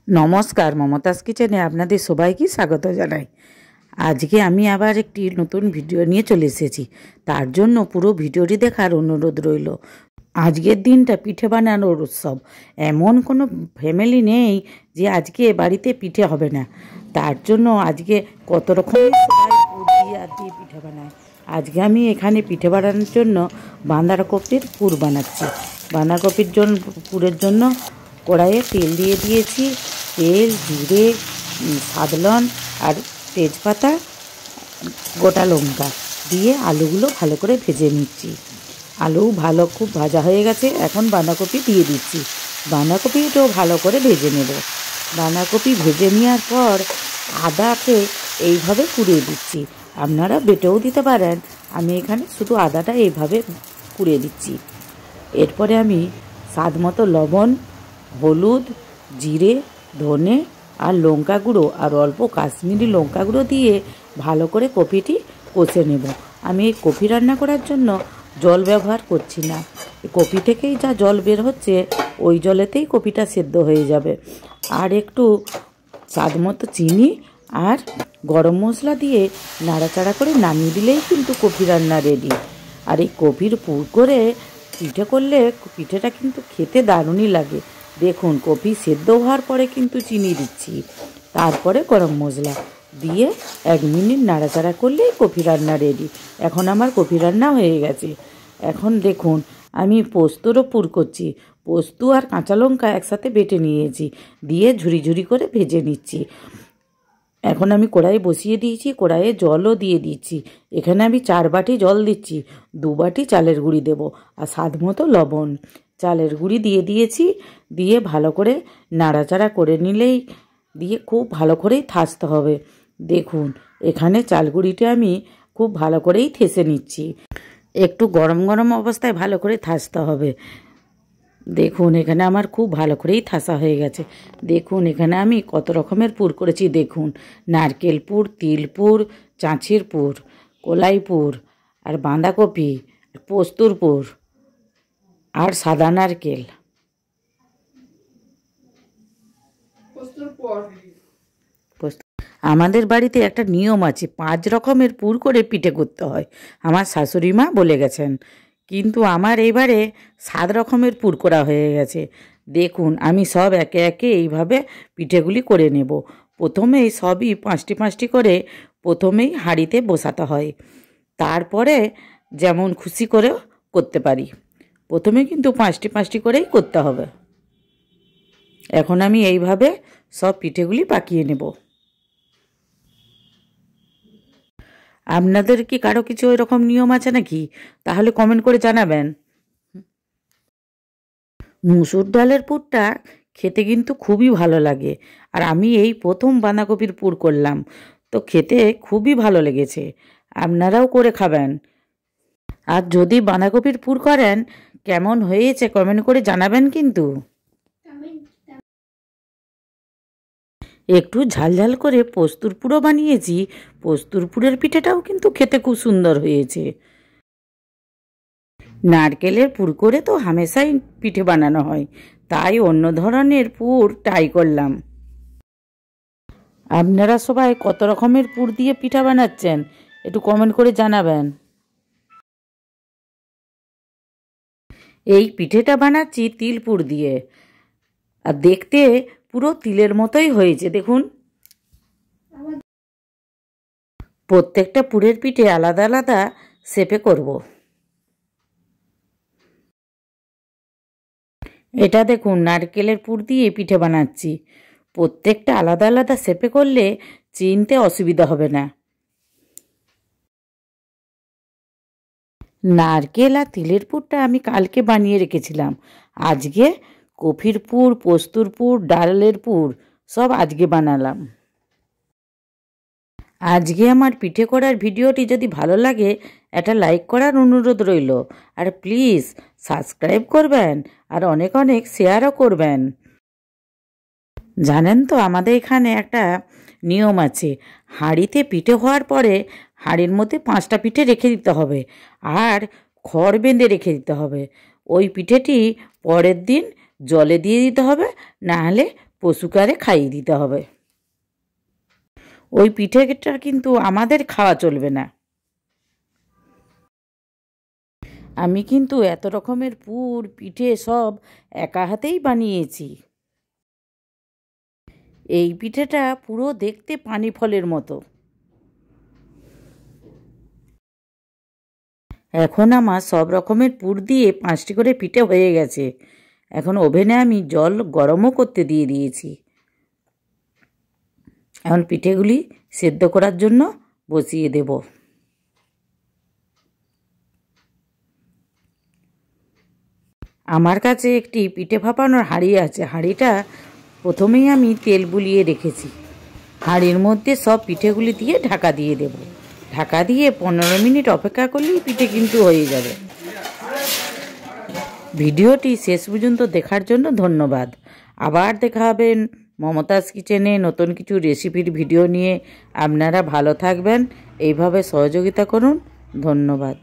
नमस्कार ममताज किचेने आपनादेर सबाइके स्वागत जानाई। आज के आमी आबार एकटी नतून भिडियो निये चले एसेछि, तार जोन्नो पुरो भिडियोटी देखार अनुरोध रइल। आजकेर दिनटा पिठे बानानोर उत्सव। एमन कोनो फैमिली नेই जे आजके बाड़ीते पिठे होबे ना, तार जोन्नो आजके कत रकमेर सबाई पुर दिये आर दिये पिठे बानाय। आजके आमी एखाने पिठे बानानोर जोन्नो बाँधाकपिर पुर बानाচ্ছি। बाँधाकपिर जोन्नो पुरेर जोन्नो कड़ाइए तेल दिए दिएছি। तेल जिरे सादलन और तेजपाता गोटा लंका दिए आलूगुलो भालो करे भेजे निচ্ছি। आलू भालो खूब भाजा हो गेছে। এখন বাঁধাকপি দিয়ে দিচ্ছি। বাঁধাকপিটাও ভালো করে ভেজে নেব। বাঁধাকপি ভেজে নেওয়ার পর আদাকে এইভাবে কুড়িয়ে দিচ্ছি। আপনারা বেটেও দিতে পারেন, আমি এখানে শুধু আদাটা এইভাবে কুড়িয়ে দিচ্ছি। এরপরে আমি স্বাদ মতো লবণ, হলুদ, জিরে, ধনে আর লঙ্কা গুঁড়ো আর অল্প কাশ্মীরি লঙ্কা গুঁড়ো দিয়ে ভালো করে কপিটি কষে নেব। আমি এই কপি রান্না করার জন্য জল ব্যবহার করছি না। কপি থেকেই যা জল বের হচ্ছে ওই জলেতেই কপিটা সেদ্ধ হয়ে যাবে। আর একটু স্বাদ মতো চিনি আর গরম মশলা দিয়ে নাড়াচাড়া করে নামিয়ে দিলেই কিন্তু কপি রান্না রেডি। আর এই কপির পুর করে পিঠে করলে পিঠেটা কিন্তু খেতে দারুণই লাগে। দেখুন কপি সেদ্ধ হওয়ার পরে কিন্তু চিনি দিচ্ছি, তারপরে গরম মশলা দিয়ে 1 মিনিট নাড়াচাড়া করলেই কপি রান্না রেডি। এখন আমার কপি রান্না হয়ে গেছে। এখন দেখুন আমি পোস্তরও পুর করছি। পোস্ত আর কাঁচা লঙ্কা একসাথে বেটে নিয়েছি, দিয়ে ঝুরি ঝুরি করে ভেজে নিচ্ছি। এখন আমি কড়াই বসিয়ে দিয়েছি, কড়াইয়ে জলও দিয়ে দিচ্ছি। এখানে আমি 4 বাটি জল দিচ্ছি, 2 বাটি চালের গুঁড়ি দেব আর স্বাদ মতো লবণ। চালের গুঁড়ি দিয়ে দিয়েছি, দিয়ে ভালো করে নাড়াচাড়া করে নিলেই দিয়ে খুব ভালো করেই থাসতে হবে। দেখুন এখানে চাল গুঁড়িটা আমি খুব ভালো করেই থেসে নিচ্ছি। একটু গরম গরম অবস্থায় ভালো করে থাসতে হবে। দেখুন এখানে আমার খুব ভালো করেই থাসা হয়ে গেছে। দেখুন এখানে আমি কত রকমের পুর করেছি। দেখুন নারকেল পুর, তিল পুর, চাঁচির পুর, কলাই পুর আর বাঁধাকপি, পোস্তর পুর আর সাদা নারকেল। আমাদের বাড়িতে একটা নিয়ম আছে, 5 রকমের পুর করে পিঠে করতে হয়, আমার শাশুড়ি মা বলে গেছেন। কিন্তু আমার এইবারে 7 রকমের পুর করা হয়ে গেছে। দেখুন আমি সব একে একে এইভাবে পিঠেগুলি করে নেব। প্রথমেই সবই 5টি 5টি করে প্রথমেই হাঁড়িতে বসাতে হয়, তারপরে যেমন খুশি করে করতে পারি। প্রথমে কিন্তু 5টি 5টি করেই করতে হবে। এখন আমি এইভাবে সব পিঠেগুলি পাকিয়ে নেব। আপনাদের কি কারো কিছু এরকম নিয়ম আছে নাকি? তাহলে কমেন্ট করে জানাবেন। মুসুর ডালের পুরটা খেতে কিন্তু খুবই ভালো লাগে। আর আমি এই প্রথম বাঁধাকপির পুর করলাম, তো খেতে খুবই ভালো লেগেছে। আপনারাও করে খাবেন। আর যদি বাঁধাকপির পুর করেন কেমন হয়েছে কমেন্ট করে জানাবেন কিন্তু। একটু ঝালঝাল করে পোস্তুর পুরও বানিয়েছি। পোস্তুর পুরের পিঠেটাও কিন্তু খেতে খুব সুন্দর হয়েছে। নারকেলের পুর করে তো হামেশাই পিঠে বানানো হয়, তাই অন্য ধরনের পুর ট্রাই করলাম। আপনারা সবাই কত রকমের পুর দিয়ে পিঠা বানাচ্ছেন একটু কমেন্ট করে জানাবেন। এই পিঠেটা বানাচ্ছি তিল পুর দিয়ে, আর দেখতে পুরো তিলের মতোই হয়েছে। দেখুন প্রত্যেকটা পুরের পিঠে আলাদা আলাদা শেপে করব। এটা দেখুন নারকেলের পুর দিয়ে পিঠে বানাচ্ছি। প্রত্যেকটা আলাদা আলাদা শেপে করলে চিনতে অসুবিধা হবে না। নারকেল আর তিলের পুরটা আমি কালকে বানিয়ে রেখেছিলাম। আজকে কফির পুর, পোস্তুর পুর, ডালের পুর সব আজকে বানালাম। আজকে আমার পিঠে করার ভিডিওটি যদি ভালো লাগে একটা লাইক করার অনুরোধ রইল। আর প্লিজ সাবস্ক্রাইব করবেন আর অনেক অনেক শেয়ারও করবেন। জানেন তো আমাদের এখানে একটা নিয়ম আছে, হাঁড়িতে পিঠে হওয়ার পরে হাঁড়ির মধ্যে 5টা পিঠে রেখে দিতে হবে আর খড় বেঁধে রেখে দিতে হবে। ওই পিঠেটি পরের দিন জলে দিয়ে দিতে হবে, না হলে পশুকারে খাইয়ে দিতে হবে। ওই পিঠেটা কিন্তু আমাদের খাওয়া চলবে না। আমি কিন্তু এত রকমের পুর পিঠে সব একা হাতেই বানিয়েছি। এই পিঠেটা পুরো দেখতে পানি ফলের মতো। এখন আমার সব রকমের পুর দিয়ে 5টি করে পিঠে হয়ে গেছে। এখন ওভেনে আমি জল গরমও করতে দিয়ে দিয়েছি। এখন পিঠেগুলি সেদ্ধ করার জন্য বসিয়ে দেব। আমার কাছে একটি পিঠে ভাপানোর হাঁড়ি আছে। হাঁড়িটা প্রথমেই আমি তেল বুলিয়ে রেখেছি। হাঁড়ির মধ্যে সব পিঠেগুলি দিয়ে ঢাকা দিয়ে দেব। ঢাকা দিয়ে 15 মিনিট অপেক্ষা করলেই পিঠে কিন্তু হয়ে যাবে। ভিডিওটি শেষ পর্যন্ত দেখার জন্য ধন্যবাদ। আবার দেখা হবে মমতাজ কিচেনে নতুন কিছু রেসিপির ভিডিও নিয়ে। আপনারা ভালো থাকবেন, এইভাবে সহযোগিতা করুন। ধন্যবাদ।